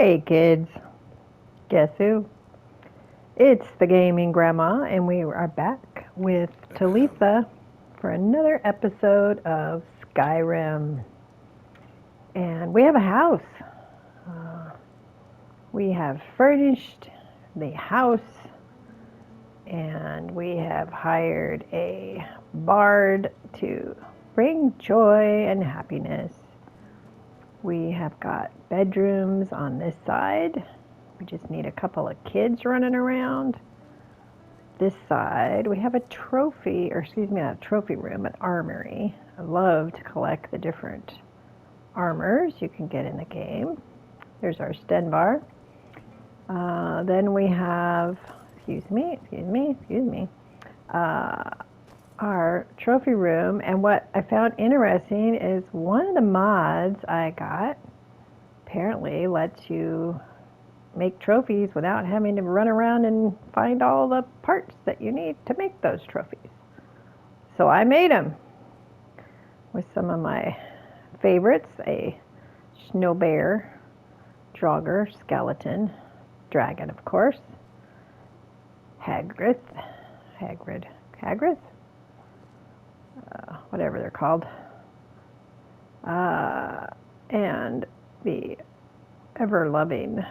Hey kids, guess who? It's the Gaming Grandma, and we are back with Talitha for another episode of Skyrim. And we have a house. We have furnished the house, and we have hired a bard to bring joy and happiness. We have got bedrooms on this side. We just need a couple of kids running around. This side, we have a trophy, or excuse me, not a trophy room, an armory. I love to collect the different armors you can get in the game. There's our Stenbar. Then we have, our trophy room. And what I found interesting is one of the mods I got apparently lets you make trophies without having to run around and find all the parts that you need to make those trophies. So I made them with some of my favorites, a snow bear, draugr, skeleton, dragon of course, Hagrid, whatever they're called, and the ever-loving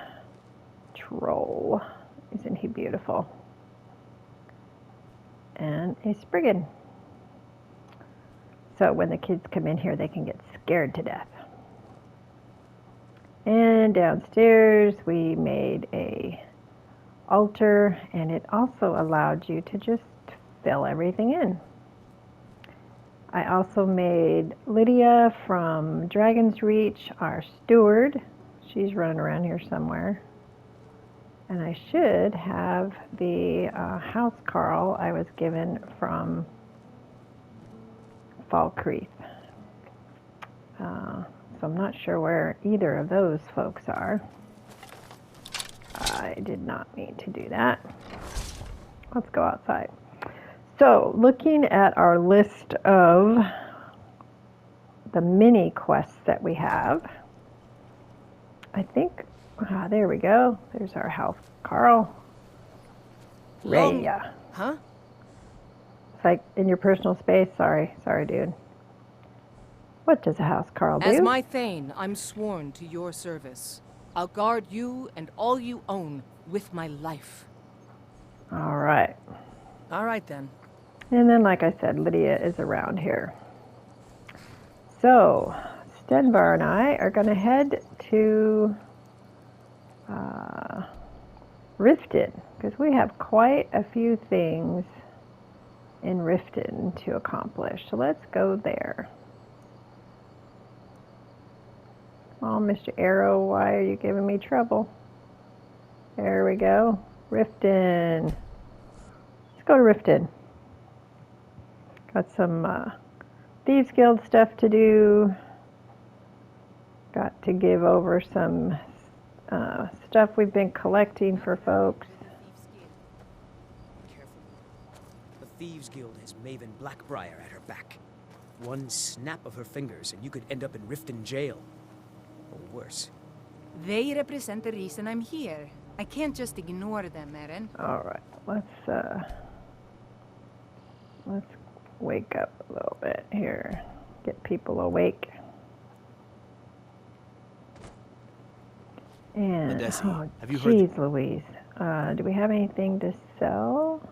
troll. Isn't he beautiful? And a Spriggan. So when the kids come in here, they can get scared to death. And downstairs, we made a altar, and it also allowed you to just fill everything in. I also made Lydia from Dragon's Reach our steward. She's running around here somewhere. And I should have the house Carl I was given from Falkreath. So I'm not sure where either of those folks are. I did not mean to do that. Let's go outside. So looking at our list of the mini quests that we have, I think, there we go. There's our house Carl. Raya. Huh? It's like in your personal space. Sorry, dude. What does a house Carl do? As my Thane, I'm sworn to your service. I'll guard you and all you own with my life. All right. All right, then. And then, like I said, Lydia is around here. So, Stenbar and I are going to head to Riften, because we have quite a few things in Riften to accomplish. So let's go there. Oh, Mr. Arrow, why are you giving me trouble? There we go. Riften. Let's go to Riften. Got some Thieves Guild stuff to do. Got to give over some stuff we've been collecting for folks. Careful. The Thieves Guild has Maven Blackbriar at her back. One snap of her fingers and you could end up in Riften jail. Or worse. They represent the reason I'm here. I can't just ignore them, Eren. All right, let's wake up a little bit here. Get people awake. And Nadesi, have you geez, heard? Louise, do we have anything to sell,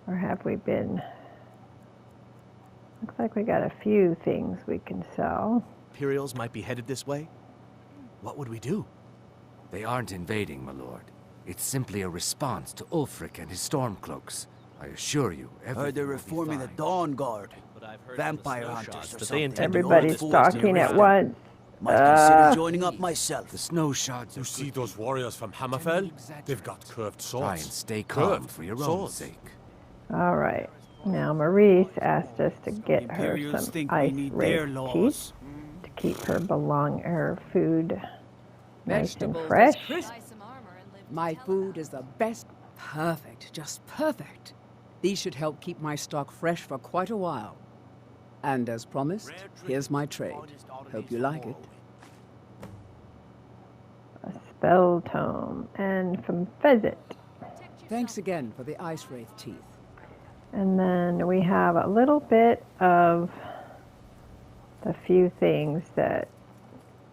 or have we been? Looks like we got a few things we can sell. Imperials might be headed this way? What would we do? They aren't invading, my lord. It's simply a response to Ulfric and his Stormcloaks. I assure you, Heard they're reforming the Dawn Guard. Vampire hunters or But they something. intend to Everybody's talking at once. Might consider joining up myself. the snow shards You are see good those for you. warriors from Hammerfell? They've got curved swords. Try and stay calm Curved for your own swords. sake. All right. Now Maurice asked us to get her Imperials some think we ice need their raised laws. teeth to keep her food nice and Vegetables fresh. as crisp. My food is the best. Perfect, just perfect. These should help keep my stock fresh for quite a while. And as promised, here's my trade. Hope you like it. A spell tome, and from Pheasant. Thanks again for the ice wraith teeth. And then we have a little bit of the few things that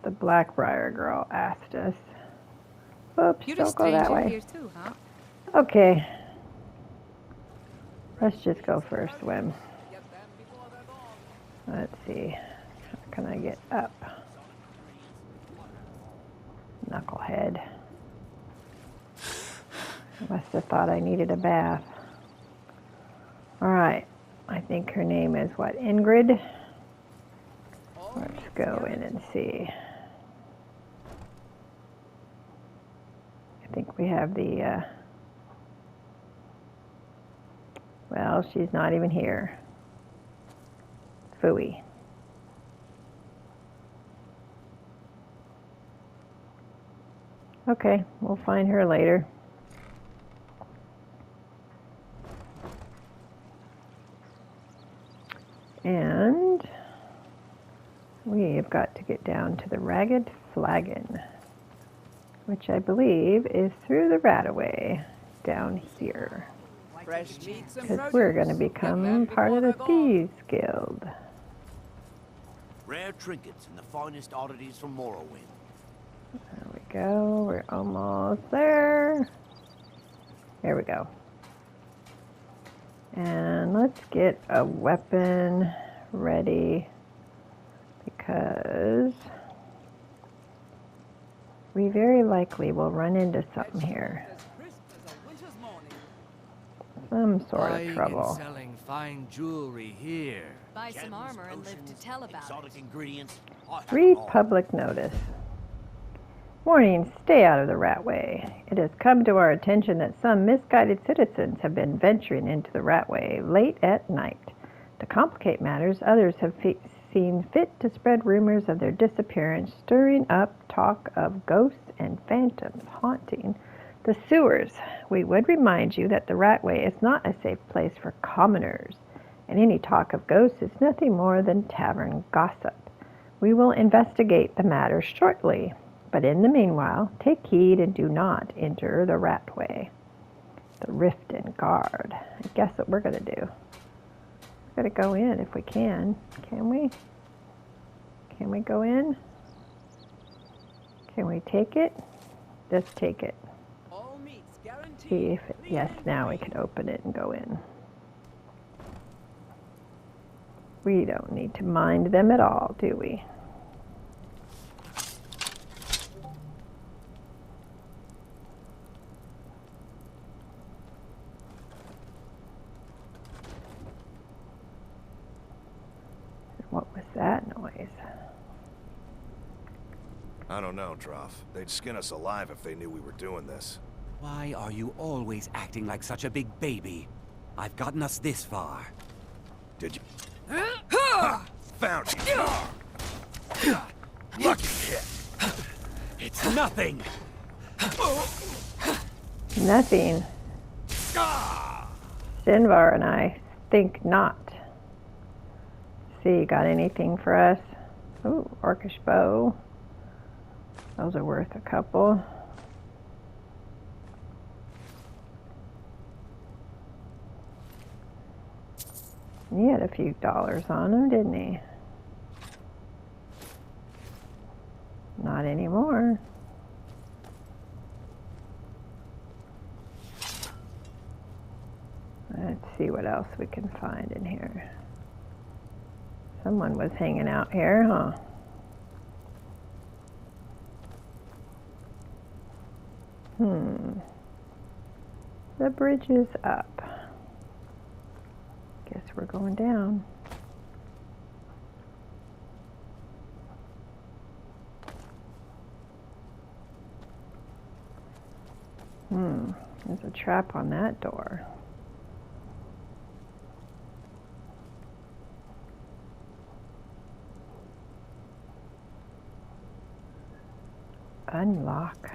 the Blackbriar girl asked us. Oops, You're a don't go that stranger way. here too, huh? Okay. Let's just go for a swim. Let's see. How can I get up? Knucklehead. Must have thought I needed a bath. Alright. I think her name is what? Ingrid? Let's go in and see. I think we have the, well, she's not even here. Phooey. Okay, we'll find her later. And we've got to get down to the Ragged Flagon, which I believe is through the Rataway down here. Fresh meats and Because we're going to become part of the Thieves Guild. Rare trinkets and the finest oddities from Morrowind. There we go. We're almost there. There we go. And let's get a weapon ready because we very likely will run into something here. Some sort of trouble. Buying and selling fine jewelry here. Buy some armor and live to tell about Exotic it. ingredients. I have Read them all. public notice. Warning, stay out of the Ratway. It has come to our attention that some misguided citizens have been venturing into the Ratway late at night. To complicate matters, others have seen fit to spread rumors of their disappearance, stirring up talk of ghosts and phantoms haunting the sewers. We would remind you that the Ratway is not a safe place for commoners, and any talk of ghosts is nothing more than tavern gossip. We will investigate the matter shortly. But in the meanwhile, take heed and do not enter the Ratway. The Rift and Guard. I guess what we're going to do. We're going to go in if we can. Can we? Can we go in? Can we take it? Just take it. See if it, yes, now we can open it and go in. We don't need to mind them at all, do we? What was that noise? I don't know, Droff. They'd skin us alive if they knew we were doing this. Why are you always acting like such a big baby? I've gotten us this far. Did you? Ha! Found you! Lucky kid! It's nothing! Nothing. Sinvar and I think not. See, got anything for us? Ooh, orcish bow. Those are worth a couple. He had a few dollars on him, didn't he? Not anymore. Let's see what else we can find in here. Someone was hanging out here, huh? The bridge is up. Guess we're going down. There's a trap on that door. Unlock.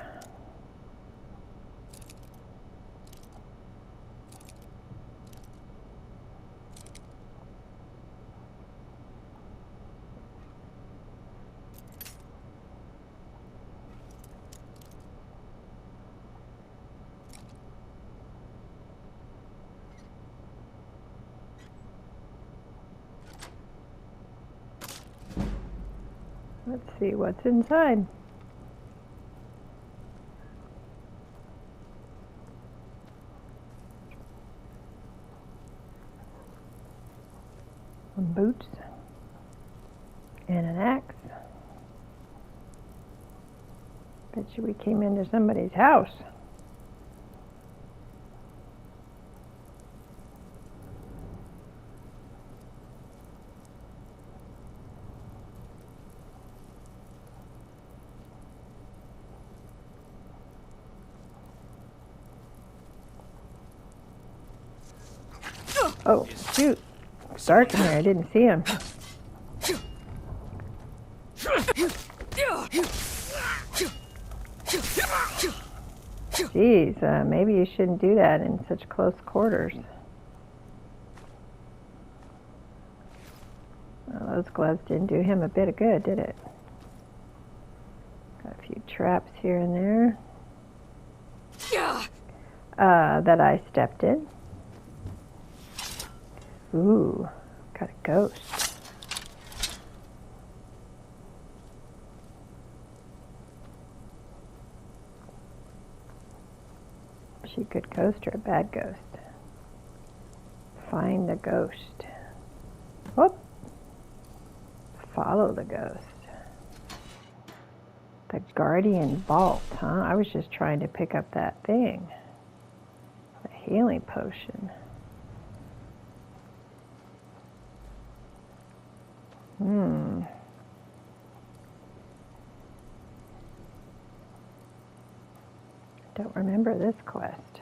Let's see what's inside. Some boots and an axe. Bet you we came into somebody's house. Oh, shoot. It's dark in here. I didn't see him. Jeez, maybe you shouldn't do that in such close quarters. Well, those gloves didn't do him a bit of good, did it? Got a few traps here and there that I stepped in. Ooh, got a ghost. Is she a good ghost or a bad ghost? Find the ghost. Whoop. Follow the ghost. The Guardian Vault, huh? I was just trying to pick up that thing. The healing potion. Don't remember this quest.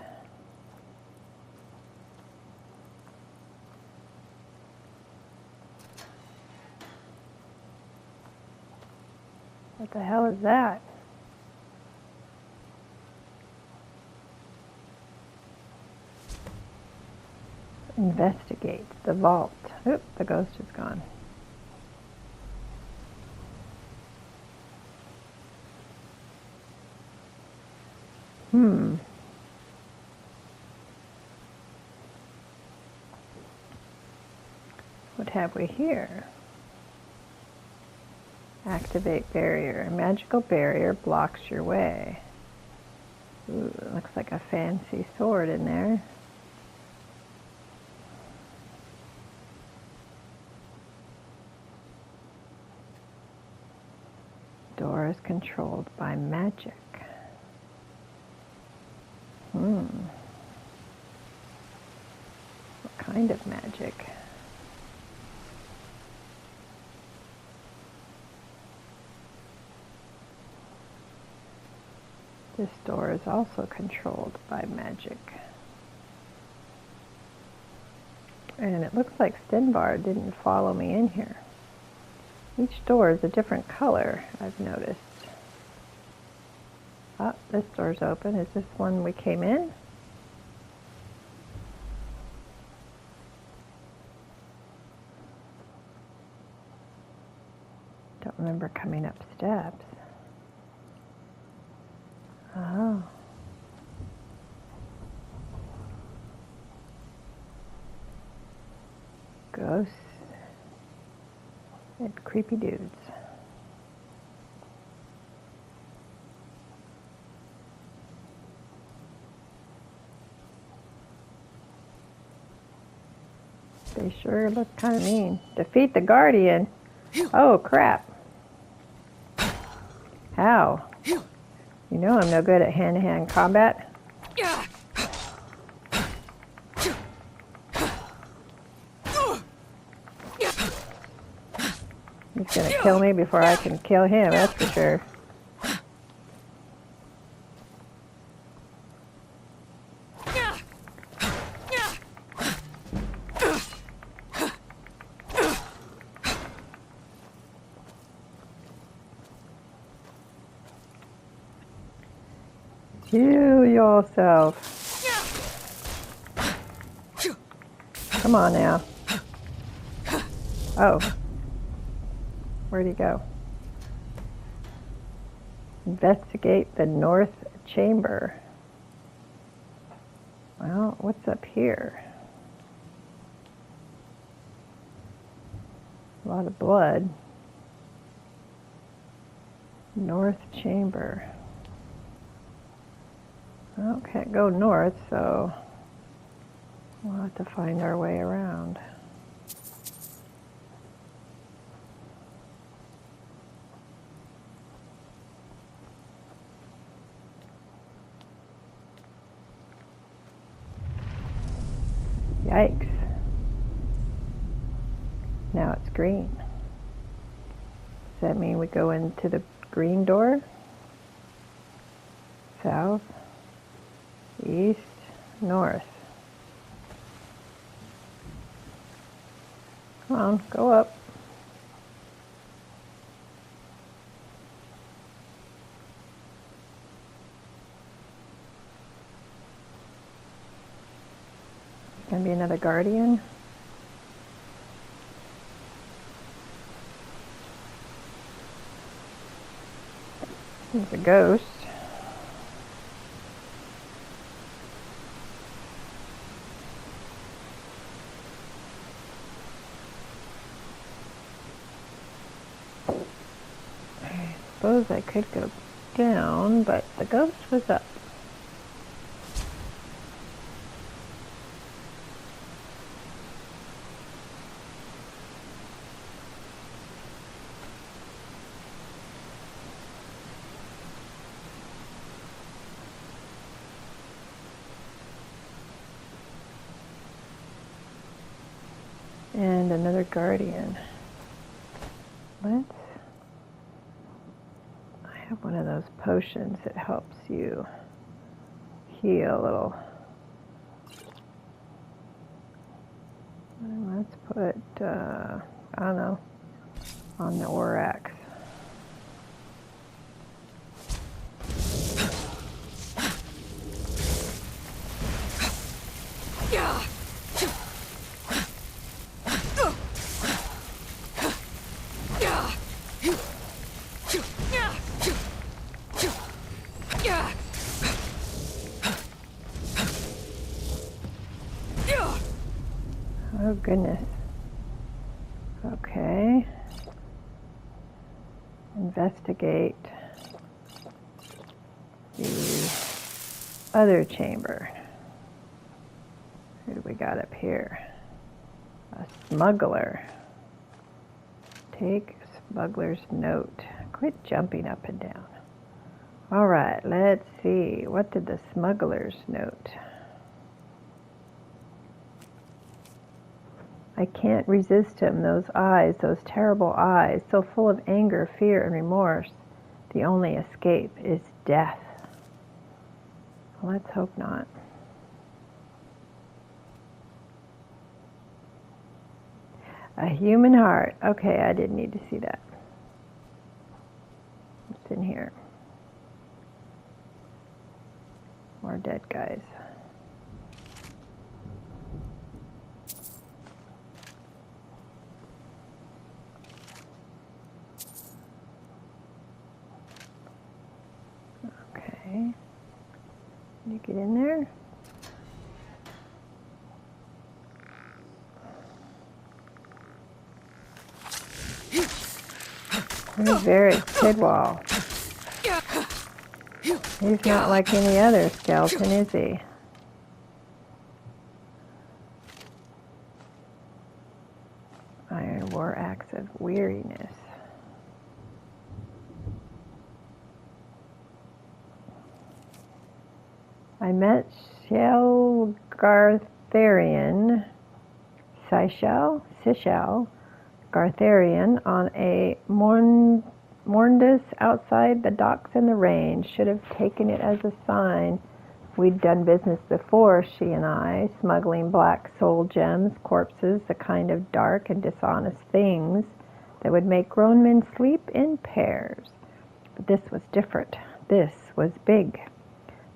What the hell is that? Investigate the vault. Oop, the ghost is gone. What have we here? Activate barrier. A magical barrier blocks your way. Ooh, it looks like a fancy sword in there. Door is controlled by magic. What kind of magic? This door is also controlled by magic. And it looks like Stenvar didn't follow me in here. Each door is a different color, I've noticed. Ah, this door's open. Is this one we came in? Don't remember coming up steps. Oh. Ghosts and creepy dudes. They sure look kind of mean. Defeat the Guardian. Oh, crap. How? You know I'm no good at hand-to-hand combat. He's gonna kill me before I can kill him, that's for sure. Heal yourself. Come on now. Oh. Where'd he go? Investigate the north chamber. Well, what's up here? A lot of blood. North chamber. Well, can't go north, so we'll have to find our way around. Yikes. Now it's green. Does that mean we go into the green door? South, east, north. Come on, go up. Gonna be another guardian. There's a ghost. I suppose I could go down, but the ghost was up. And another guardian. I have one of those potions that helps you heal a little. And let's put, I don't know, on the Orax. Oh goodness. Okay. Investigate the other chamber. Who do we got up here? A smuggler. Take smuggler's note. Quit jumping up and down. All right, let's see. What did the smuggler's note? I can't resist him, those eyes, those terrible eyes, so full of anger, fear, and remorse. The only escape is death. Well, let's hope not. A human heart. Okay, I didn't need to see that. What's in here? More dead guys. Okay. Can you get in there? Where's Varric Tidwall? He's not like any other skeleton, is he? Iron War Axe of Weariness. I met Shell Sishel Gartharian on a Morndus outside the docks in the rain. Should have taken it as a sign. We'd done business before, she and I, smuggling black soul gems, corpses, the kind of dark and dishonest things that would make grown men sleep in pairs. But this was different. This was big.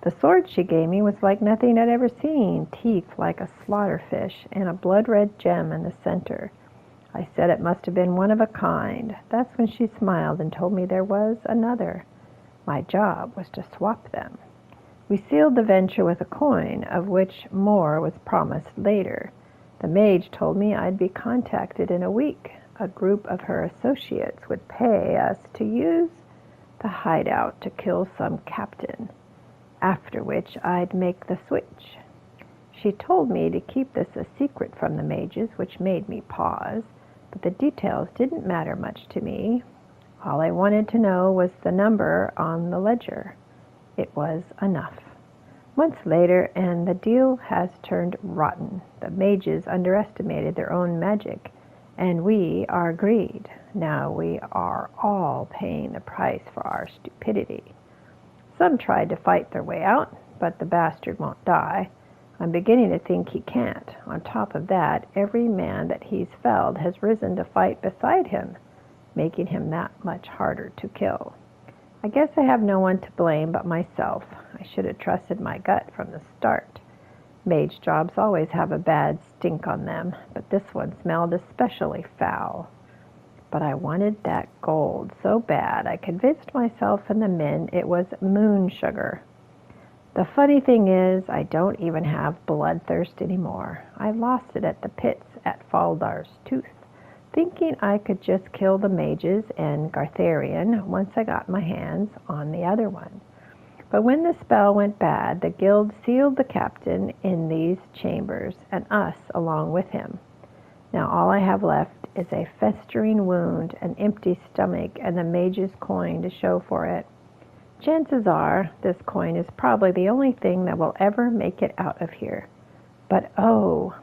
The sword she gave me was like nothing I'd ever seen, teeth like a slaughterfish, and a blood-red gem in the center. I said it must have been one of a kind. That's when she smiled and told me there was another. My job was to swap them. We sealed the venture with a coin, of which more was promised later. The mage told me I'd be contacted in a week. A group of her associates would pay us to use the hideout to kill some captain, after which I'd make the switch. She told me to keep this a secret from the mages, which made me pause, but the details didn't matter much to me. All I wanted to know was the number on the ledger. It was enough. Months later, and the deal has turned rotten. The mages underestimated their own magic, and we are greed. Now we are all paying the price for our stupidity. Some tried to fight their way out, but the bastard won't die. I'm beginning to think he can't. On top of that, every man that he's felled has risen to fight beside him, making him that much harder to kill. I guess I have no one to blame but myself. I should have trusted my gut from the start. Mage jobs always have a bad stink on them, but this one smelled especially foul. But I wanted that gold so bad I convinced myself and the men it was moon sugar. The funny thing is, I don't even have bloodthirst anymore. I lost it at the pits at Faldar's Tooth, thinking I could just kill the mages and Gartharian once I got my hands on the other one. But when the spell went bad, the guild sealed the captain in these chambers, and us along with him. Now all I have left is a festering wound, an empty stomach, and the mage's coin to show for it. Chances are this coin is probably the only thing that will ever make it out of here. But oh,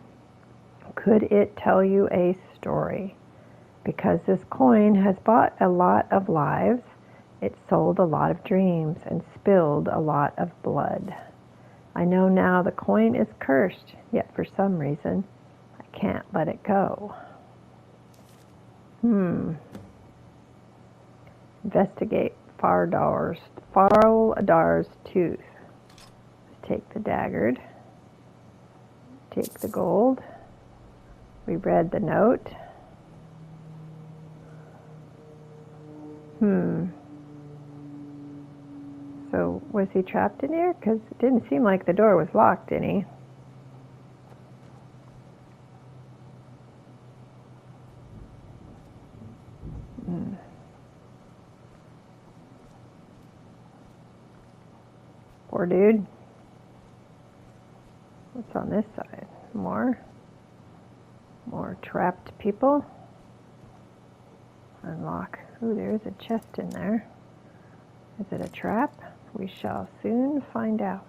could it tell you a story? Because this coin has bought a lot of lives, it sold a lot of dreams, and spilled a lot of blood. I know now the coin is cursed, yet for some reason I can't let it go. Investigate Fardar's tooth. Take the daggered. Take the gold. We read the note. So was he trapped in here? Because it didn't seem like the door was locked any. Poor dude. What's on this side? More trapped people. Unlock. Ooh, there's a chest in there. Is it a trap? We shall soon find out.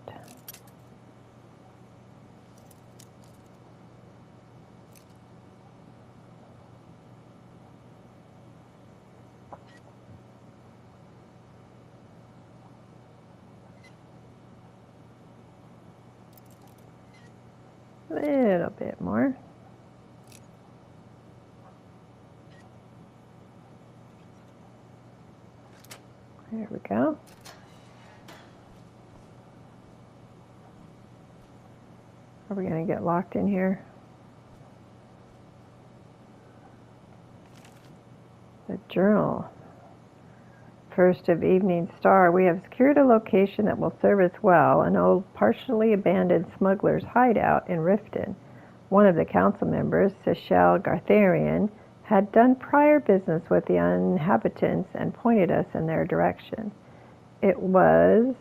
A little bit more. There we go. Are we going to get locked in here? The journal. First of Evening Star. We have secured a location that will serve us well, an old partially abandoned smuggler's hideout in Riften. One of the council members, Sechel Gartharian, had done prior business with the inhabitants and pointed us in their direction. It was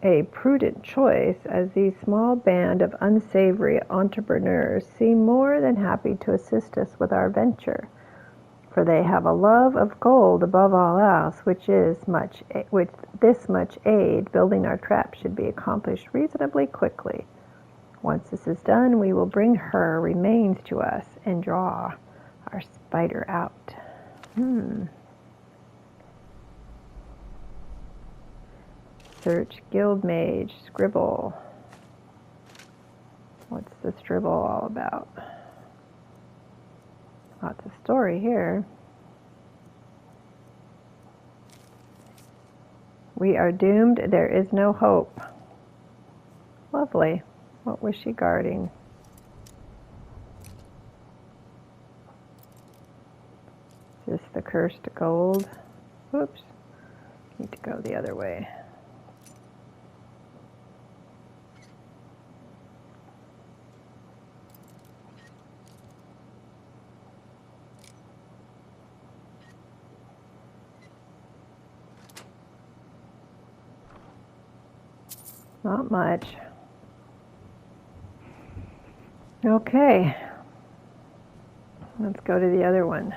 a prudent choice, as these small band of unsavory entrepreneurs seem more than happy to assist us with our venture, for they have a love of gold above all else, with this much aid, building our trap should be accomplished reasonably quickly. Once this is done, we will bring her remains to us and draw our spider out. Search guild mage, scribble. What's the scribble all about? Lots of story here. We are doomed. There is no hope. Lovely. What was she guarding? Is this the cursed gold? Oops. Need to go the other way. Not much. Okay. Let's go to the other one.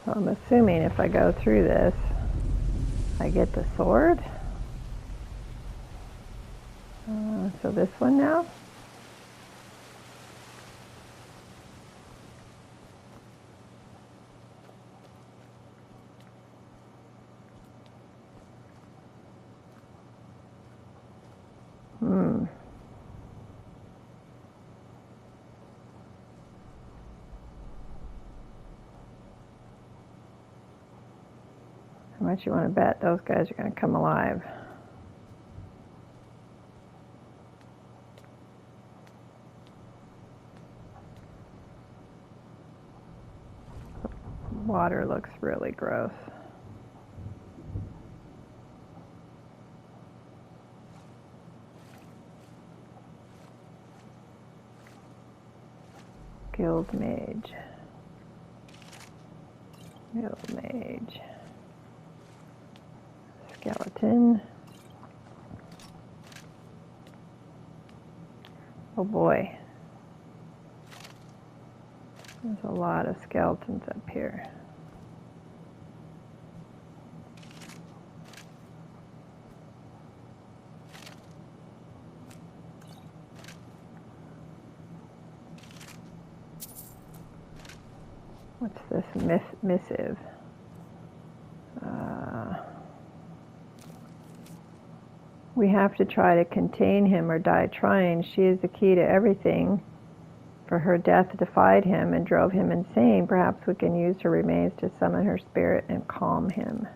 So I'm assuming if I go through this, I get the sword. So this one now. How much you want to bet those guys are going to come alive? Water looks really gross. Guild Mage. Guild Mage. Skeleton. Oh boy. There's a lot of skeletons up here. What's this missive? We have to try to contain him or die trying. She is the key to everything. For her death defied him and drove him insane. Perhaps we can use her remains to summon her spirit and calm him.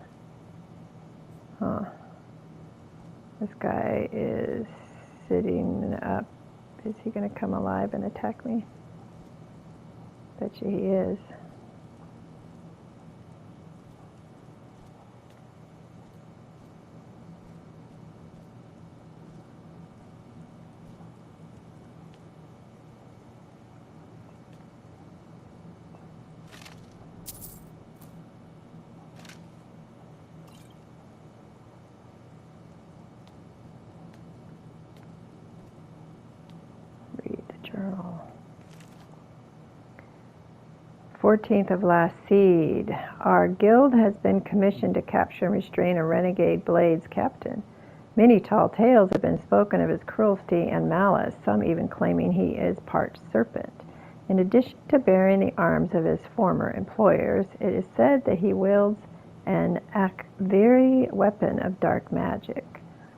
Huh. This guy is sitting up. Is he going to come alive and attack me? Bet you he is. Read the journal. 14th of last seed. Our guild has been commissioned to capture and restrain a renegade Blades captain. Many tall tales have been spoken of his cruelty and malice, some even claiming he is part serpent. In addition to bearing the arms of his former employers, it is said that he wields an Akviri weapon of dark magic.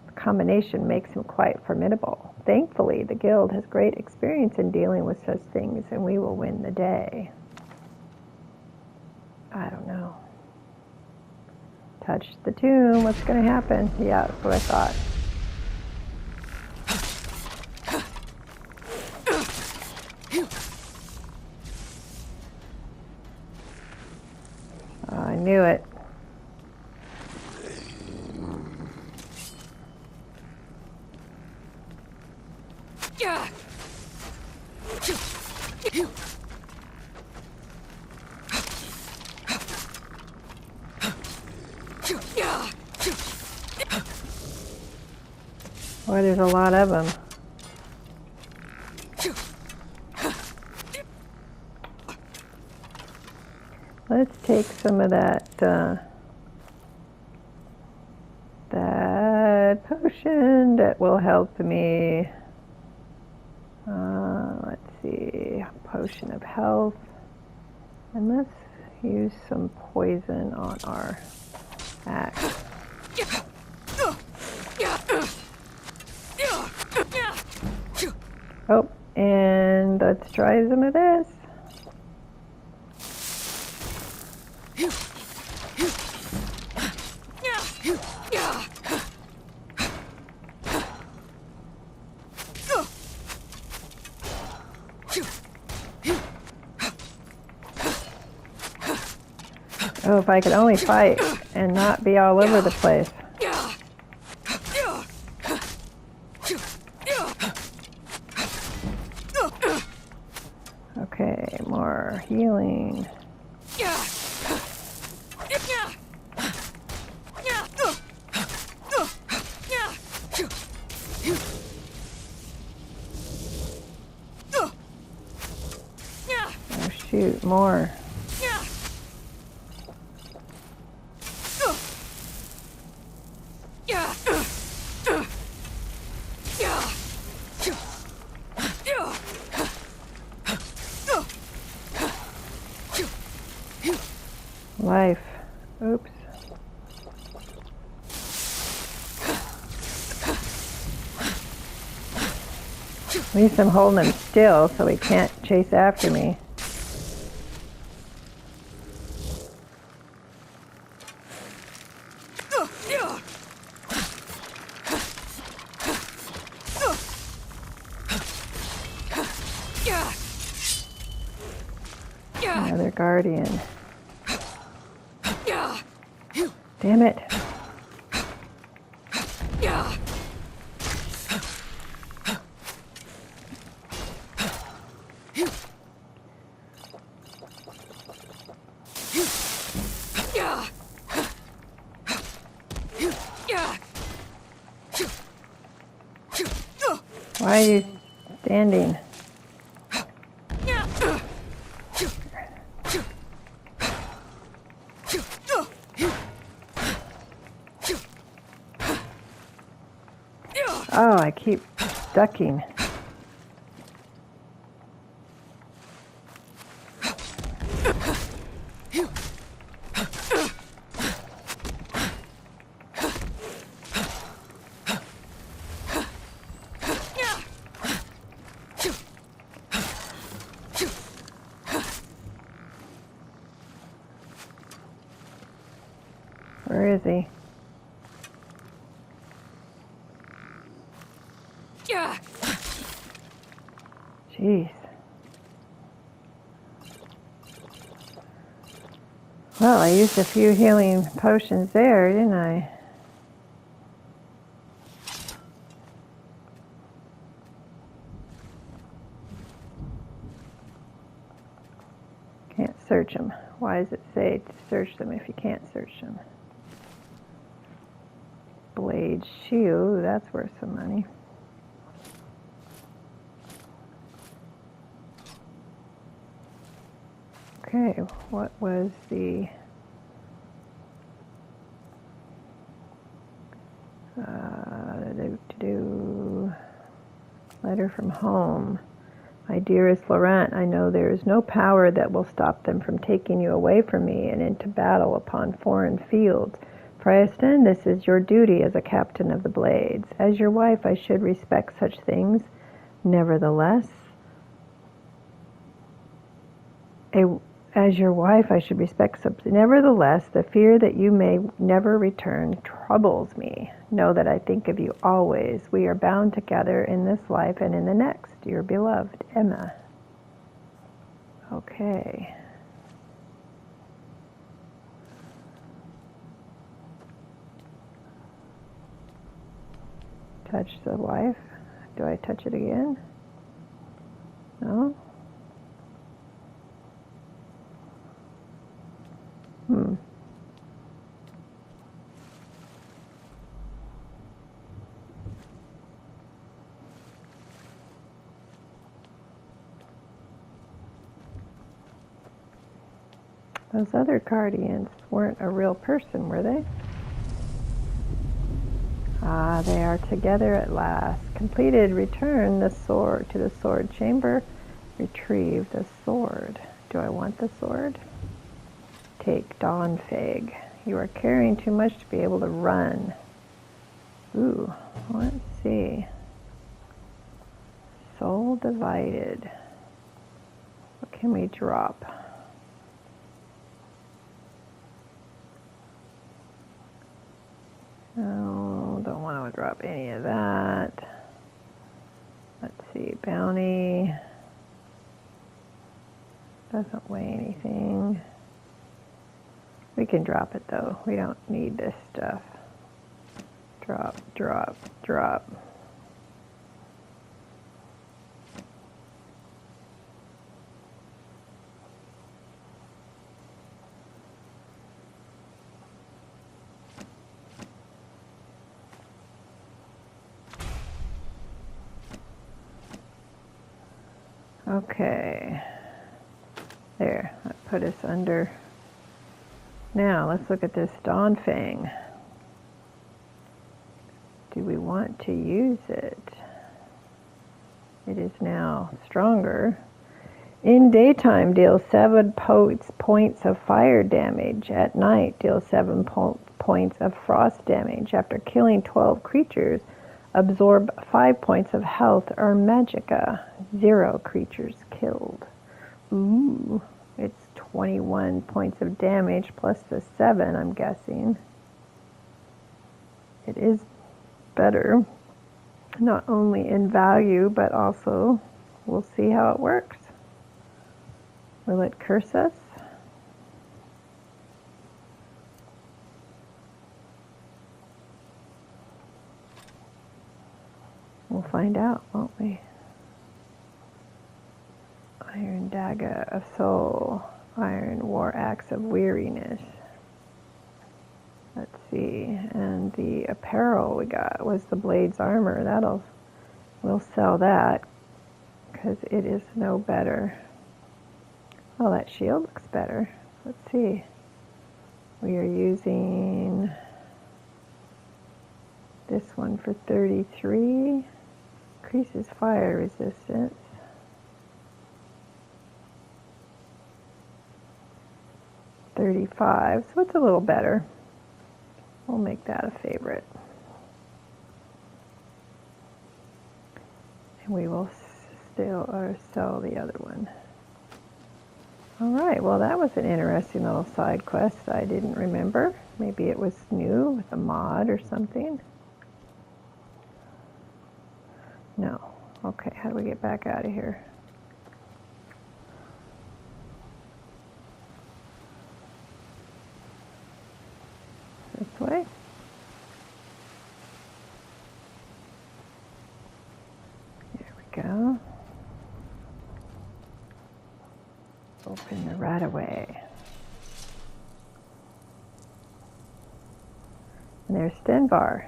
The combination makes him quite formidable. Thankfully, the guild has great experience in dealing with such things, and we will win the day. I don't know. Touch the tomb. What's going to happen? Yeah, that's what I thought. I knew it. Boy, there's a lot of them. Let's take some of that that potion that will help me. Let's see, potion of health, and let's use some poison on our axe. Oh, and let's try some of this. Oh, if I could only fight and not be all over the place. More healing. Oh shoot, more. Life. Oops. At least I'm holding him still so he can't chase after me. Another guardian. Damn it. Why are you standing? Oh, I keep ducking. Where is he? Jeez. Well, I used a few healing potions there, didn't I? Can't search them. Why does it say to search them if you can't search them? Blade shield, that's worth some money. Okay, what was the letter from home? My dearest Laurent, I know there is no power that will stop them from taking you away from me and into battle upon foreign fields. For I understand this is your duty as a captain of the Blades. As your wife, I should respect such things. Nevertheless, as your wife, I should respect something. Nevertheless, the fear that you may never return troubles me. Know that I think of you always. We are bound together in this life and in the next. Your beloved Emma. Okay. Touch the wife. Do I touch it again? No? Those other guardians weren't a real person, were they? Ah, they are together at last. Completed. Return the sword to the sword chamber. Retrieve the sword. Do I want the sword? Take Dawn Fig. You are carrying too much to be able to run. Ooh, let's see. Soul divided. What can we drop? No, don't want to drop any of that. Let's see, bounty. Doesn't weigh anything. We can drop it though. We don't need this stuff. Drop, drop, drop. Okay. There, that put us under. Now, let's look at this Dawn Fang. Do we want to use it? It is now stronger. In daytime, deals 7 points of fire damage. At night, deals 7 points of frost damage. After killing 12 creatures, absorb 5 points of health or magicka. 0 creatures killed. Ooh, it's 21 points of damage plus the 7, I'm guessing. It is better, not only in value, but also we'll see how it works. Will it curse us? We'll find out, won't we? Iron Dagger of Soul. Iron War Axe of Weariness. Let's see. And the apparel we got was the Blade's Armor. We'll sell that because it is no better. Oh, that shield looks better. Let's see. We are using this one for 33. Increases fire resistance. $35, so it's a little better. We'll make that a favorite. And we will sell the other one. All right, well that was an interesting little side quest I didn't remember. Maybe it was new with a mod or something. No. Okay, how do we get back out of here? This way? There we go. Open the right away. And there's Stenvar.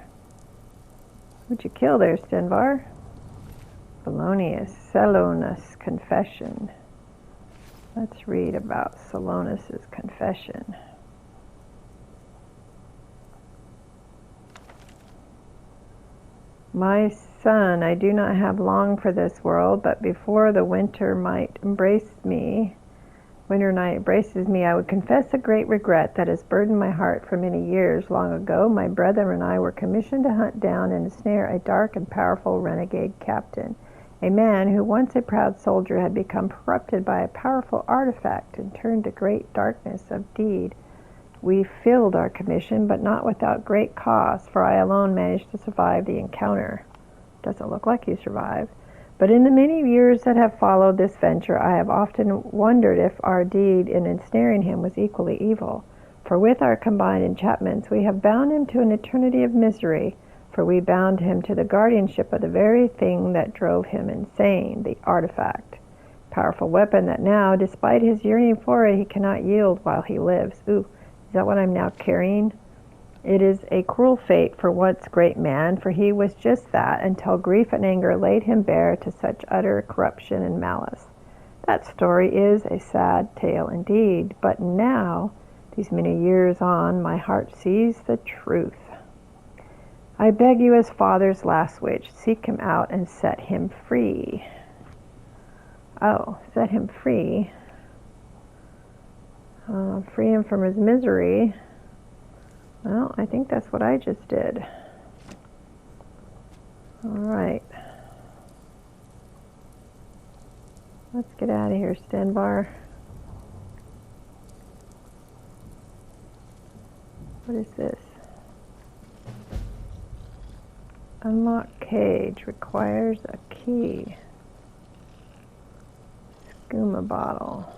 Who'd you kill there, Stenvar? Polonius, Selonus' confession. Let's read about Selonus' confession. My son, I do not have long for this world, but before the winter night embraces me, I would confess a great regret that has burdened my heart for many years. Long ago, my brother and I were commissioned to hunt down and ensnare a dark and powerful renegade captain, a man who, once a proud soldier, had become corrupted by a powerful artifact and turned to great darkness of deed. We filled our commission, but not without great cost, for I alone managed to survive the encounter. Doesn't look like you survived. But in the many years that have followed this venture, I have often wondered if our deed in ensnaring him was equally evil. For with our combined enchantments, we have bound him to an eternity of misery, for we bound him to the guardianship of the very thing that drove him insane, the artifact. Powerful weapon that now, despite his yearning for it, he cannot yield while he lives. Ooh, is that what I'm now carrying? It is a cruel fate for once great man, for he was just that, until grief and anger laid him bare to such utter corruption and malice. That story is a sad tale indeed, but now, these many years on, my heart sees the truth. I beg you as father's last wish, seek him out and set him free. Oh, set him free. Free him from his misery. Well, I think that's what I just did. All right. Let's get out of here, Stenvar. What is this? Unlock cage requires a key. Skooma bottle.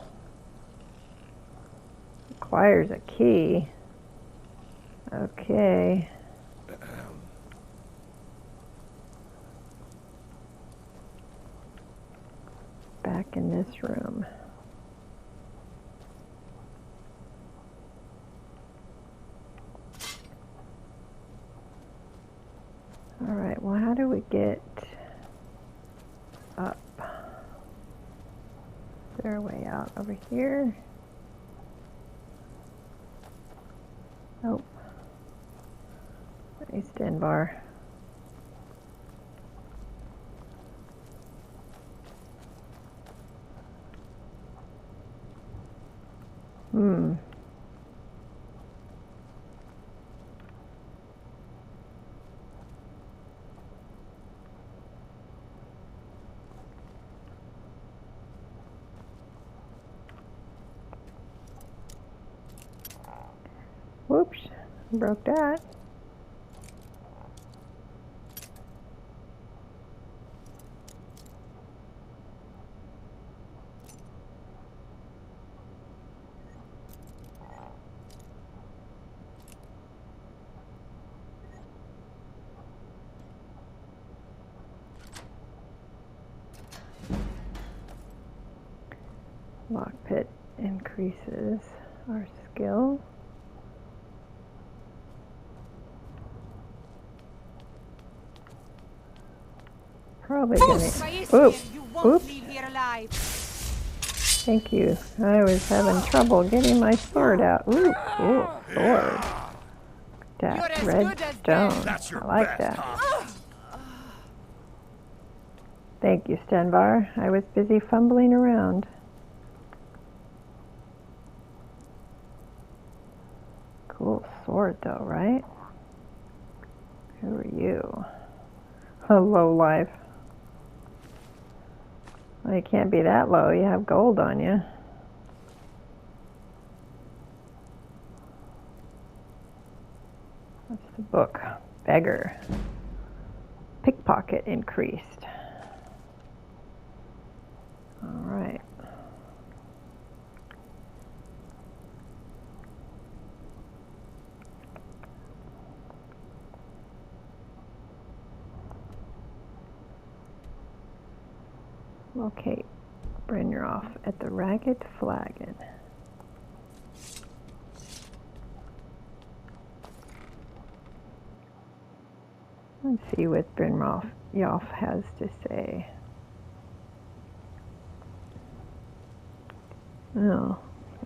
Requires a key. Okay. Back in this room. All right, well, how do we get up? Is there a way out over here? Oh. Hey, Stenbar. Whoops, broke that. Lockpit increases our skill. Probably gonna. Oops. Thank you. I was having trouble getting my sword out. Ooh, sword. That red stone. I like that. Thank you, Stenbar. I was busy fumbling around. Cool sword, though, right? Who are you? A low life. Well, you can't be that low. You have gold on you. What's the book? Beggar. Pickpocket increased. All right. Locate Brynjolf at the Ragged Flagon. Let's see what Brynjolf has to say. Oh,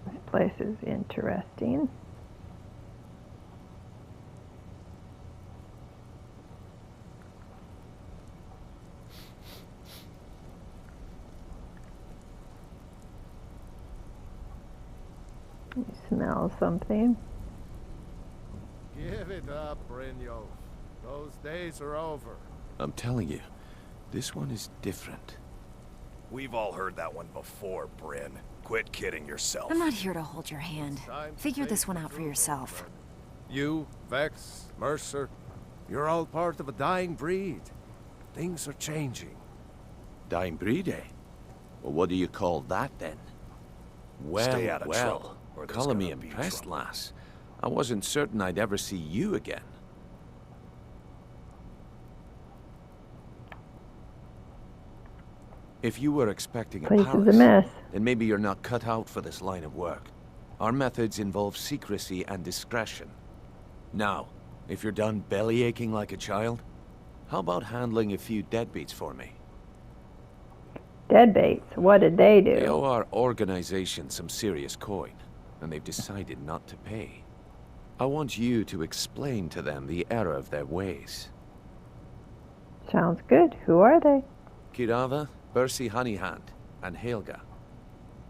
this place is interesting. You smell something. Give it up, Brynjolf. Those days are over. I'm telling you, this one is different. We've all heard that one before, Bryn. Quit kidding yourself. I'm not here to hold your hand. Figure this one out for yourself. You, Vex, Mercer, you're all part of a dying breed. Things are changing. Dying breed, eh? Well, what do you call that, then? Well, Stay out of trouble, or there's calling me gonna be impressed, trouble. lass. I wasn't certain I'd ever see you again. If you were expecting a Place is palace, a mess. then maybe you're not cut out for this line of work. Our methods involve secrecy and discretion. Now, if you're done belly aching like a child, how about handling a few deadbeats for me? Deadbeats? What did they do? They owe our organization some serious coin, and they've decided not to pay. I want you to explain to them the error of their ways. Sounds good. Who are they? Kirava, Bercy Honeyhand, and Helga.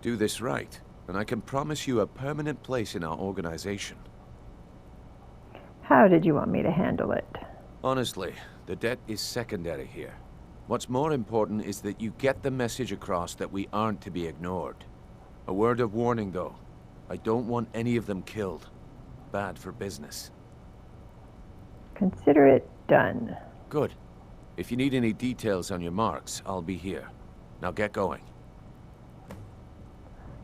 Do this right, and I can promise you a permanent place in our organization. How did you want me to handle it? Honestly, the debt is secondary here. What's more important is that you get the message across that we aren't to be ignored. A word of warning, though. I don't want any of them killed. Bad for business. Consider it done. Good. If you need any details on your marks, I'll be here. Now get going.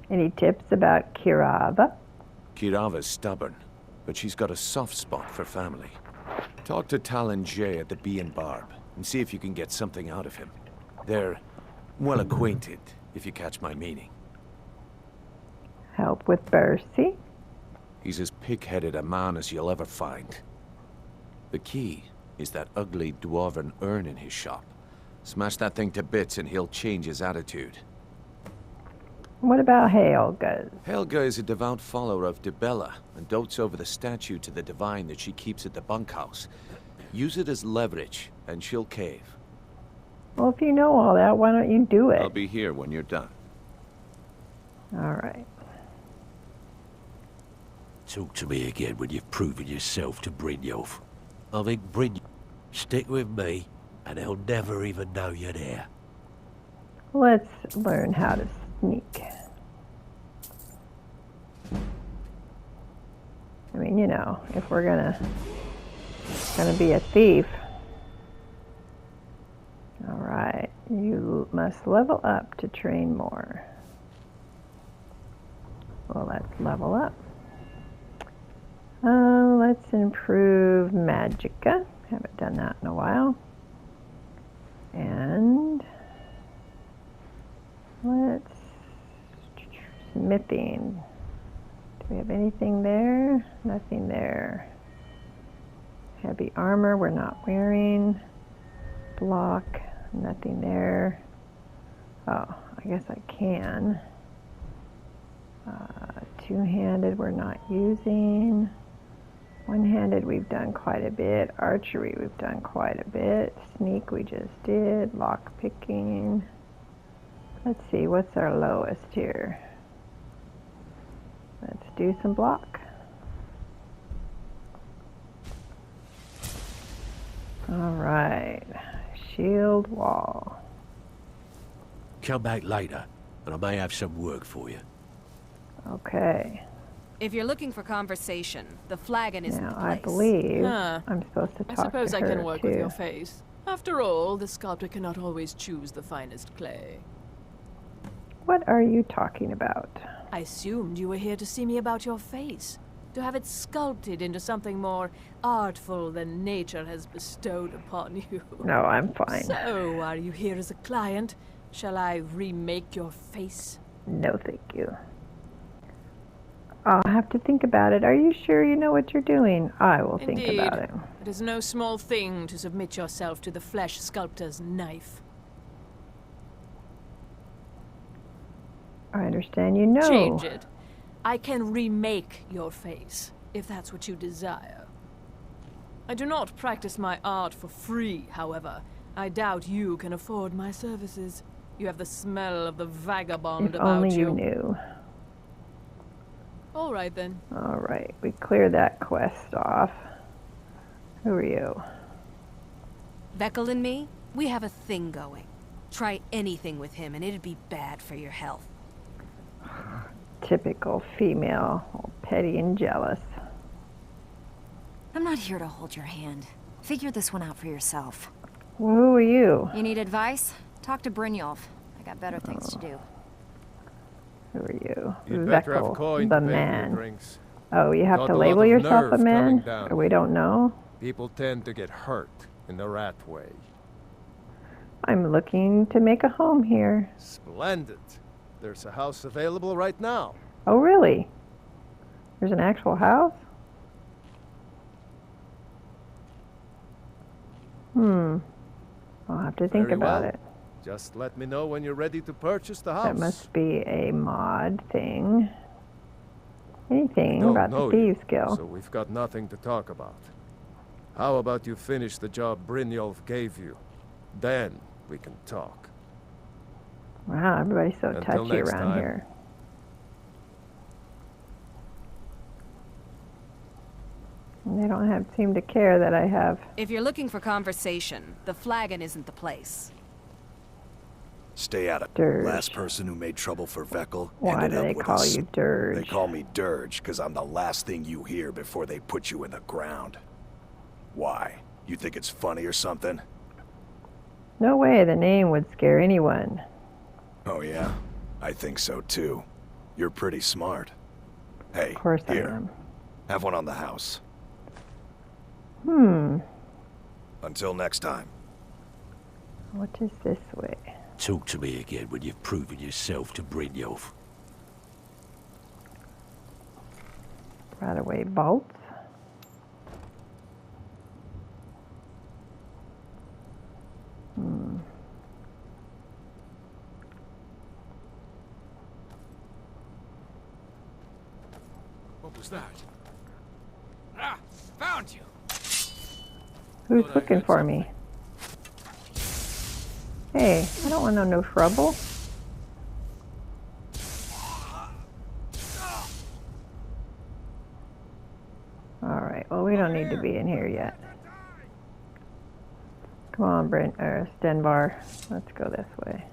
Any tips about Kirava? Kirava's stubborn, but she's got a soft spot for family. Talk to Talon Jay at the Bee and Barb, and see if you can get something out of him. They're well acquainted, if you catch my meaning. Help with Bercy? He's as pig-headed a man as you'll ever find. The key is that ugly dwarven urn in his shop. Smash that thing to bits and he'll change his attitude. What about Helga? Helga is a devout follower of Dibella and dotes over the statue to the divine that she keeps at the bunkhouse. Use it as leverage, and she'll cave. Well, if you know all that, why don't you do it? I'll be here when you're done. All right. Talk to me again when you've proven yourself to Brynjolf. I think Brynjolf, stick with me, and he'll never even know you're there. Let's learn how to sneak. I mean, you know, if we're gonna be a thief. All right, you must level up to train more. Well, let's level up. Let's improve Magicka. Haven't done that in a while. And let's smithing. Do we have anything there? Nothing there. Heavy armor we're not wearing. Block, nothing there. Oh, I guess I can. Two-handed we're not using. One-handed we've done quite a bit. Archery we've done quite a bit. Sneak we just did. Lock picking. Let's see, what's our lowest here? Let's do some block. All right, shield wall. Come back later, and I may have some work for you. Okay. If you're looking for conversation, the flagon isn't the place. I believe I'm supposed to talk to her, I suppose I can work too. with your face. After all, the sculptor cannot always choose the finest clay. What are you talking about? I assumed you were here to see me about your face. To have it sculpted into something more artful than nature has bestowed upon you. No, I'm fine. So, are you here as a client? Shall I remake your face? No, thank you. I'll have to think about it. Are you sure you know what you're doing? I will think about it. It is no small thing to submit yourself to the flesh sculptor's knife. I understand you know. Change it. I can remake your face, if that's what you desire. I do not practice my art for free, however. I doubt you can afford my services. You have the smell of the vagabond If about only you. you knew. All right, then. All right, we cleared that quest off. Who are you? Veckel and me, we have a thing going. Try anything with him and it'd be bad for your health. Typical female, all petty and jealous. I'm not here to hold your hand. Figure this one out for yourself. Well, who are you? You need advice? Talk to Brynjolf. I got better things to do. Who are you? You'd better have Veckel, coin the to pay for your man. drinks. Oh, you have Got to a label lot of yourself a nerve man? coming down Or we here. don't know? People tend to get hurt in the rat way. I'm looking to make a home here. Splendid. There's a house available right now. Oh, really? There's an actual house? I'll have to think Very about well. it. Just let me know when you're ready to purchase the house. That must be a mod thing. Anything Don't about know the you, Thieves Guild. so we've got nothing to talk about. How about you finish the job Brynjolf gave you? Then we can talk. Wow, everybody's so Until touchy next around time. here. They don't seem to care that I have. If you're looking for conversation, the flagon isn't the place. Stay out of Dirge. Last person who made trouble for Veckel Why ended do up they with call us. you Dirge? They call me Dirge because I'm the last thing you hear before they put you in the ground. Why? You think it's funny or something? No way the name would scare anyone. Oh yeah? I think so too. You're pretty smart. Hey, Of course here. I am. Have one on the house. Until next time. What is this way? Talk to me again when you've proven yourself to Brynjolf. Right away bolts. What was that? Ah, found you. Who's looking for me? Hey, I don't want no trouble. Alright, well we don't need to be in here yet. Come on, Brent, or Stenvar. Let's go this way.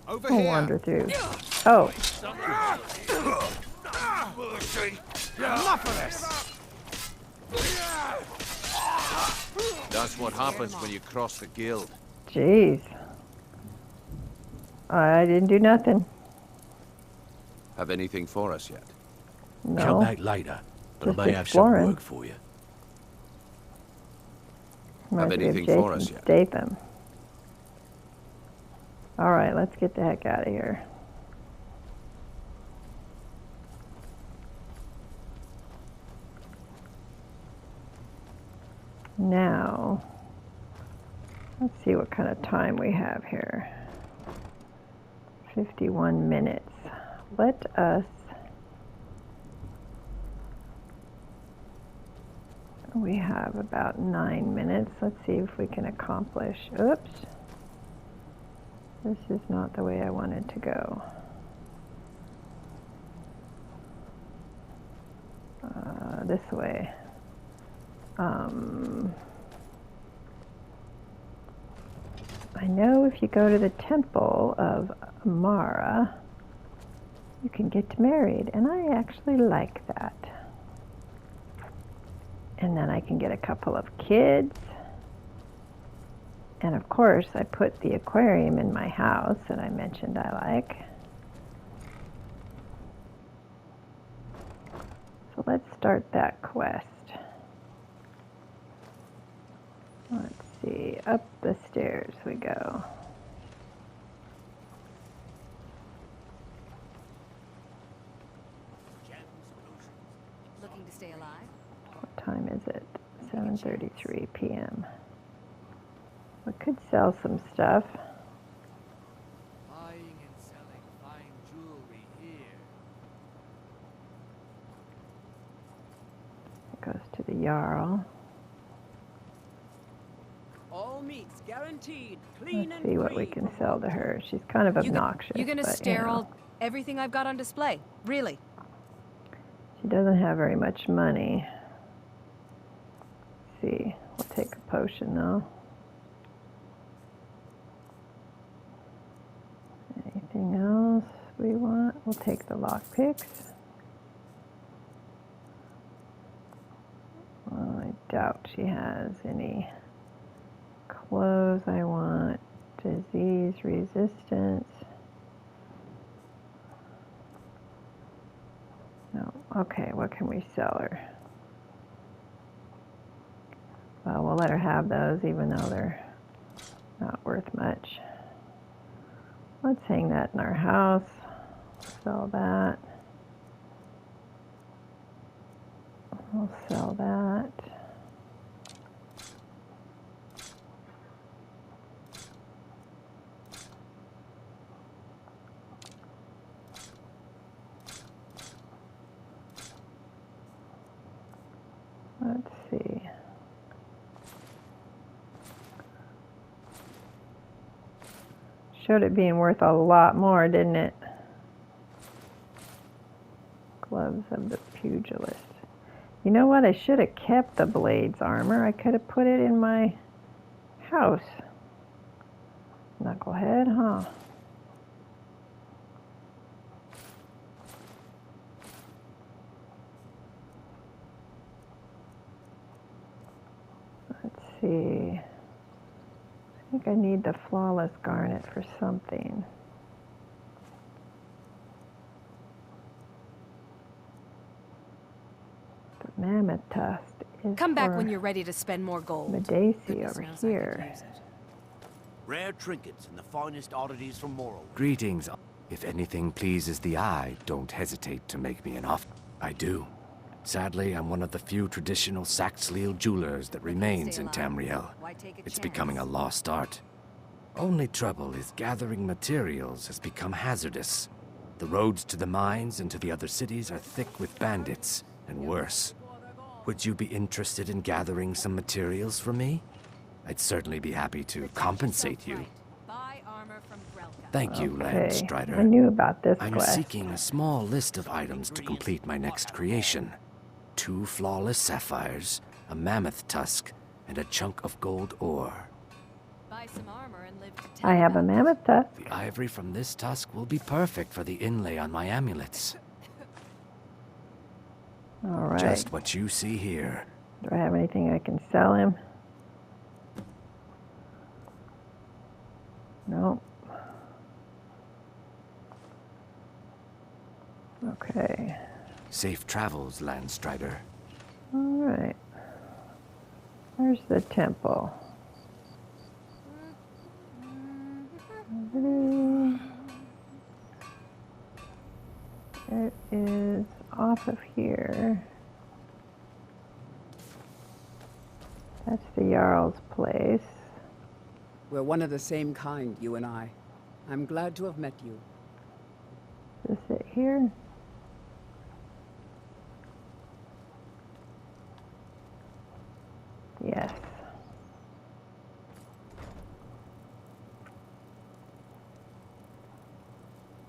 Over We'll here. wander through. Oh. Enough of this. That's what happens when you cross the guild. Jeez. I didn't do nothing. Have anything for us yet? No. Come back later, and Just I may have some exploring. work for you. Have anything for us yet? Statham. Alright, let's get the heck out of here. Now, let's see what kind of time we have here. 51 minutes. Let us we have about 9 minutes. Let's see if we can accomplish. Oops. This is not the way I wanted to go. This way. I know if you go to the Temple of Amara, you can get married, and I actually like that. And then I can get a couple of kids. And of course, I put the aquarium in my house that I mentioned I like. So let's start that quest. Let's see, up the stairs we go. Looking to stay alive? What time is it? 7:33 p.m. We could sell some stuff. Buying and selling fine jewelry here. It goes to the Jarl. All meats guaranteed, clean Let's see what we can sell to her. She's kind of obnoxious. You're gonna but, stare you know, all everything I've got on display. Really? She doesn't have very much money. Let's see, we'll take a potion though. Anything else we want? We'll take the lockpicks. Well, I doubt she has any clothes I want. Disease resistance. No. Okay, what can we sell her? Well, we'll let her have those even though they're not worth much. Let's hang that in our house. Sell that. We'll sell that. Let's see. Showed it being worth a lot more, didn't it? Gloves of the pugilist. You know what? I should have kept the blades armor. I could have put it in my house. Knucklehead, huh? Let's see. I think I need the flawless garnet for something. The mammoth tusk is Come back for when you're ready to spend more gold. Medici over here. Rare trinkets and the finest oddities from Morrowind. Greetings. If anything pleases the eye, don't hesitate to make me an offer. I do. Sadly, I'm one of the few traditional Saxhleel jewelers that remains in Tamriel. It's becoming a lost art. Only trouble is gathering materials has become hazardous. The roads to the mines and to the other cities are thick with bandits, and worse. Would you be interested in gathering some materials for me? I'd certainly be happy to compensate you. Thank you, Landstrider. I knew about this I'm quest. seeking a small list of items to complete my next creation. 2 flawless sapphires, a mammoth tusk, and a chunk of gold ore. Buy some armor and live to I have a mammoth tusk. The ivory from this tusk will be perfect for the inlay on my amulets. All right. Just what you see here. Do I have anything I can sell him? No. Okay. Safe travels, Landstrider. All right. Where's the temple? It is off of here. That's the Jarl's place. We're one of the same kind, you and I. I'm glad to have met you. Is this it here? Yes.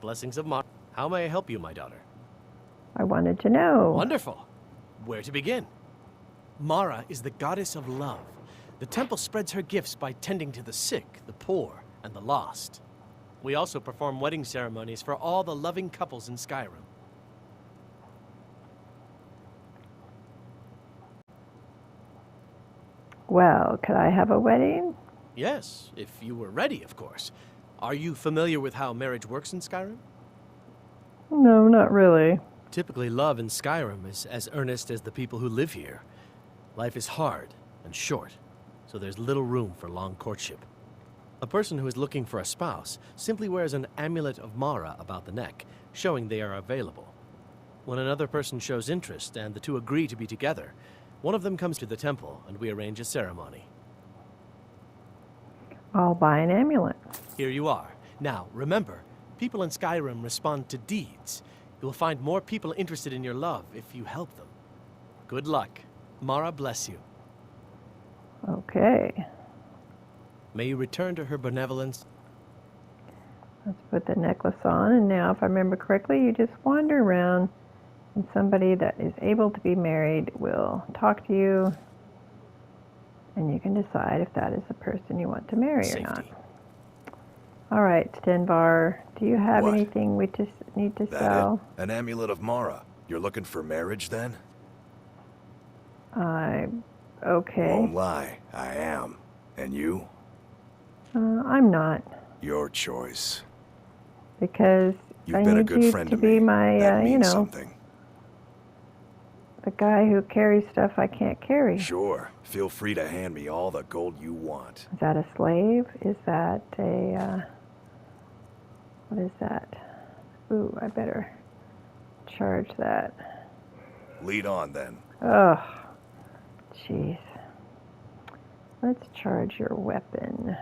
Blessings of Mara. How may I help you, my daughter? I wanted to know. Wonderful. Where to begin? Mara is the goddess of love. The temple spreads her gifts by tending to the sick, the poor, and the lost. We also perform wedding ceremonies for all the loving couples in Skyrim. Well, could I have a wedding? Yes, if you were ready, of course. Are you familiar with how marriage works in Skyrim? No, not really. Typically, love in Skyrim is as earnest as the people who live here. Life is hard and short, so there's little room for long courtship. A person who is looking for a spouse simply wears an amulet of Mara about the neck, showing they are available. When another person shows interest and the two agree to be together, one of them comes to the temple and we arrange a ceremony. I'll buy an amulet. Here you are. Now, remember, people in Skyrim respond to deeds. You'll find more people interested in your love if you help them. Good luck. Mara bless you. Okay. May you return to her benevolence. Let's put the necklace on, and now, if I remember correctly, you just wander around, and somebody that is able to be married will talk to you, and you can decide if that is the person you want to marry or not. All right, Stenvar, do you have What? anything we just need to That sell? it? An amulet of Mara. You're looking for marriage, then? Okay. Won't lie, I am. And you? I'm not, Your choice. because You've I been a need good you friend to to be me. my, That you means know, something. the guy who carries stuff I can't carry. Sure. Feel free to hand me all the gold you want. Is that a slave? Is that a, what is that? Ooh, I better charge that. Lead on, then. Ugh. Jeez. Let's charge your weapon.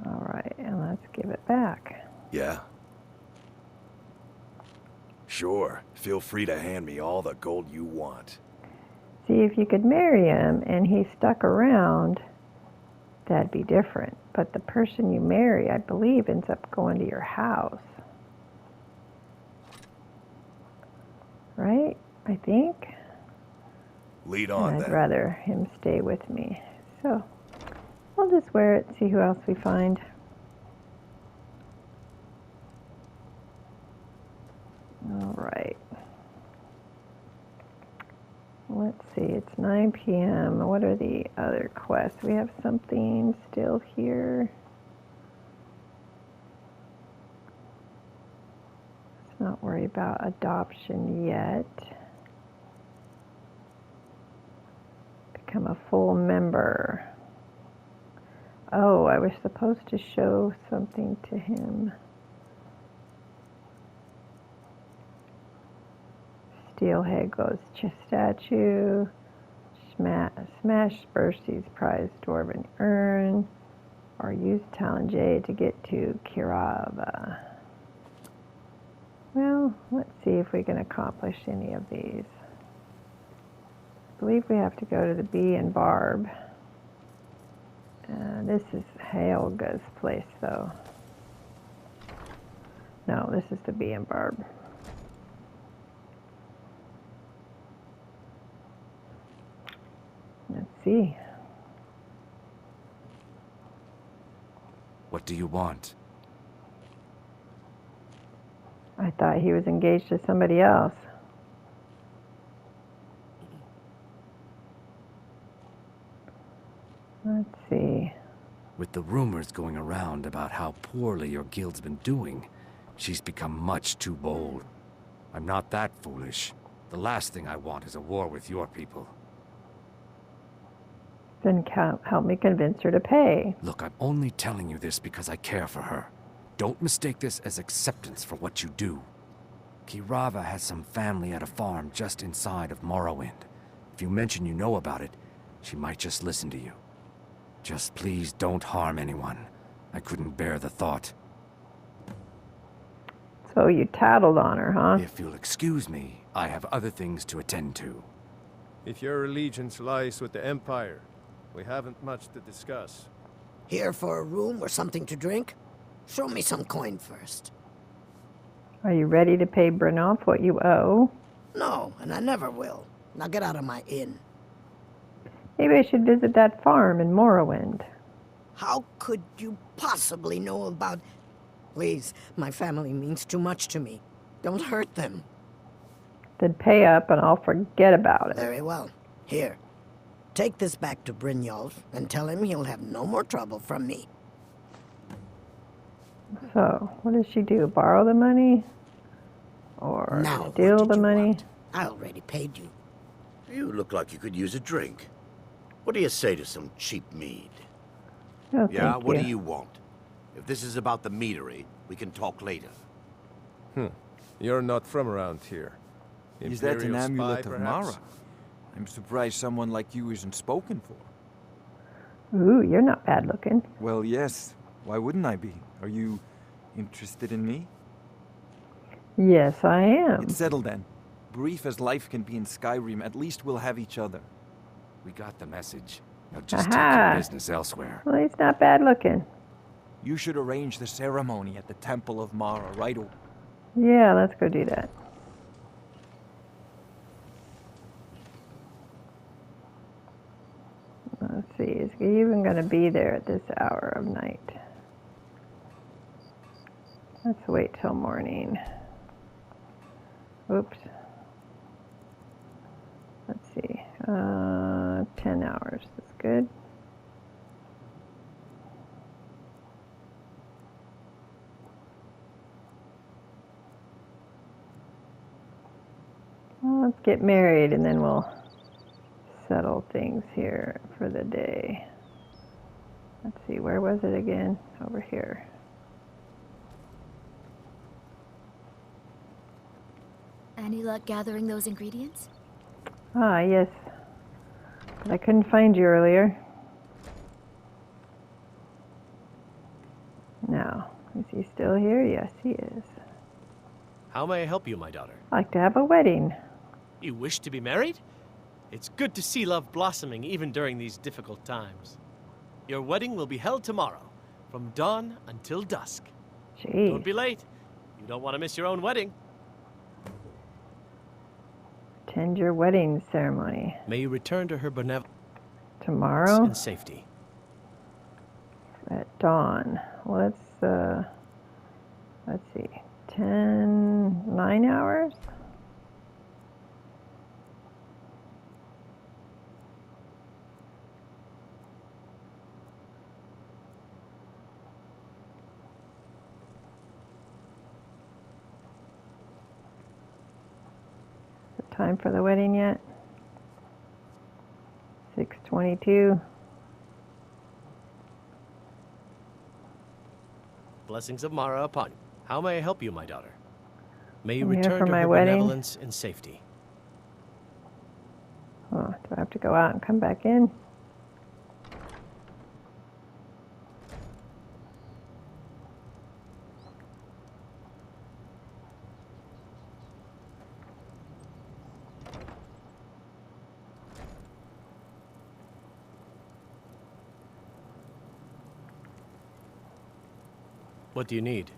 All right, and let's give it back. Yeah? Sure. Feel free to hand me all the gold you want. See, if you could marry him and he stuck around, that'd be different. But the person you marry, I believe, ends up going to your house. Right? I think. Lead on, I'd then. rather him stay with me. So, I'll just wear it, see who else we find. All right. Let's see, it's 9 p.m. What are the other quests? We have something still here. Let's not worry about adoption yet. Become a full member. Oh, I was supposed to show something to him. Steelhead Ghost statue. Smash Bursey's prized dwarven urn. Or use Talon J to get to Kirava. Well, let's see if we can accomplish any of these. I believe we have to go to the Bee and Barb. This is Helga's place, though. No, this is the Bee and Barb. Let's see. What do you want? I thought he was engaged to somebody else. Let's see. With the rumors going around about how poorly your guild's been doing, she's become much too bold. I'm not that foolish. The last thing I want is a war with your people. Then help me convince her to pay. Look, I'm only telling you this because I care for her. Don't mistake this as acceptance for what you do. Kirava has some family at a farm just inside of Morrowind. If you mention you know about it, she might just listen to you. Just please don't harm anyone. I couldn't bear the thought. So you tattled on her, huh? If you'll excuse me, I have other things to attend to. If your allegiance lies with the Empire, we haven't much to discuss. Here for a room or something to drink? Show me some coin first. Are you ready to pay Brynolf what you owe? No, and I never will. Now get out of my inn. Maybe I should visit that farm in Morrowind. How could you possibly know about... Please, my family means too much to me. Don't hurt them. Then pay up and I'll forget about it. Very well. Here. Take this back to Brynjolf and tell him he'll have no more trouble from me. So, what does she do? Borrow the money? Or now, steal the money? Want? I already paid you. You look like you could use a drink. What do you say to some cheap mead? No, yeah, thank what you. do you want? If this is about the meadery, we can talk later. You're not from around here. Is that an Imperial amulet spy, of perhaps? Mara? I'm surprised someone like you isn't spoken for. Ooh, you're not bad looking. Well, yes. Why wouldn't I be? Are you interested in me? Yes, I am. It's settled then. Brief as life can be in Skyrim, at least we'll have each other. We got the message. Now just Aha. take your business elsewhere. Well, he's not bad looking. You should arrange the ceremony at the Temple of Mara right away. Yeah, let's go do that. Let's see, is he even going to be there at this hour of night? Let's wait till morning. Oops. Let's see. 10 hours. That's good. Well, let's get married and then we'll settle things here for the day. Let's see, where was it again? Over here. Any luck gathering those ingredients? Ah, yes. But I couldn't find you earlier. Now, is he still here? Yes, he is. How may I help you, my daughter? I'd like to have a wedding. You wish to be married? It's good to see love blossoming even during these difficult times. Your wedding will be held tomorrow, from dawn until dusk. Jeez. Don't be late. You don't want to miss your own wedding. Attend your wedding ceremony. May you return to her benevolence Tomorrow? in safety. At dawn. Let's see. 9 hours? Time for the wedding yet? 6:22. Blessings of Mara upon you. How may I help you, my daughter? May you I'm here return for to my her wedding. benevolence in safety. to go out and come back in. What do you need?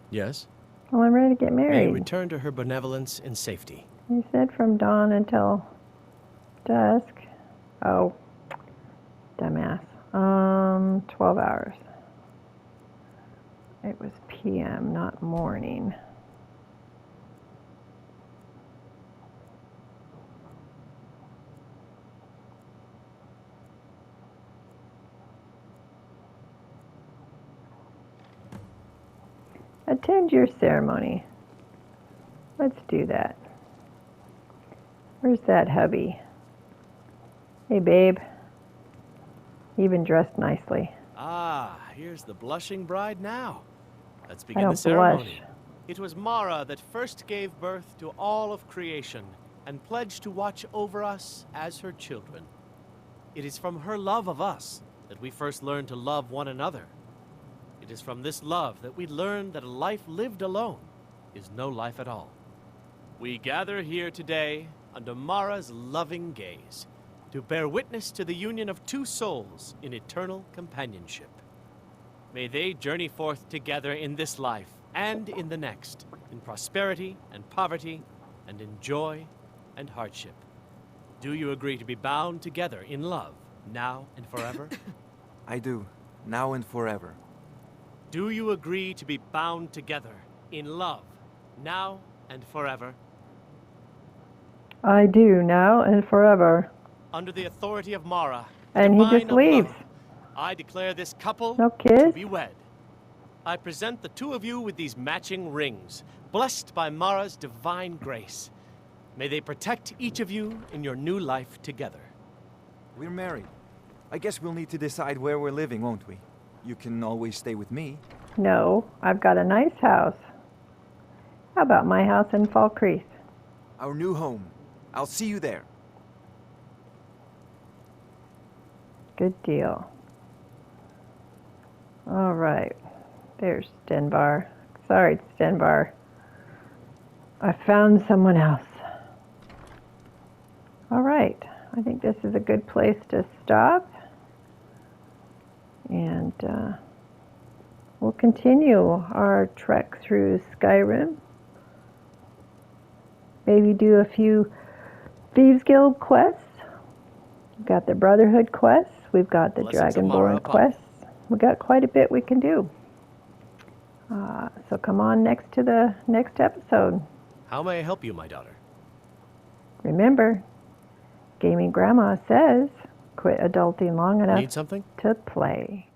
Yes? Well, I'm ready to get May married. return to her benevolence in safety. You said from dawn until dusk. Oh, dumbass. 12 hours. It was PM, not morning. Attend your ceremony. Let's do that. Where's that hubby? Hey, babe. Even dressed nicely. Ah, here's the blushing bride now. Let's I begin don't the ceremony. blush. It was Mara that first gave birth to all of creation and pledged to watch over us as her children. It is from her love of us that we first learned to love one another. It is from this love that we learn that a life lived alone is no life at all. We gather here today under Mara's loving gaze to bear witness to the union of two souls in eternal companionship. May they journey forth together in this life and in the next, in prosperity and poverty, and in joy and hardship. Do you agree to be bound together in love, now and forever? I do, now and forever. Do you agree to be bound together in love, now and forever? I do, now and forever. Under the authority of Mara, And he divine just of leaves. love, I declare this couple No to kiss? be wed. I present the two of you with these matching rings, blessed by Mara's divine grace. May they protect each of you in your new life together. We're married. I guess we'll need to decide where we're living, won't we? You can always stay with me. No, I've got a nice house. How about my house in Fall Creek? Our new home. I'll see you there. Good deal. All right. There's Stenbar. Sorry, Stenbar. I found someone else. All right. I think this is a good place to stop. And we'll continue our trek through Skyrim. Maybe do a few Thieves Guild quests. We've got the Brotherhood quests. We've got the Blessings of Dragonborn Mara quests. We've got quite a bit we can do. So come on next to the next episode. How may I help you, my daughter? Remember, Gaming Grandma says, quit adulting long enough Need something? to play.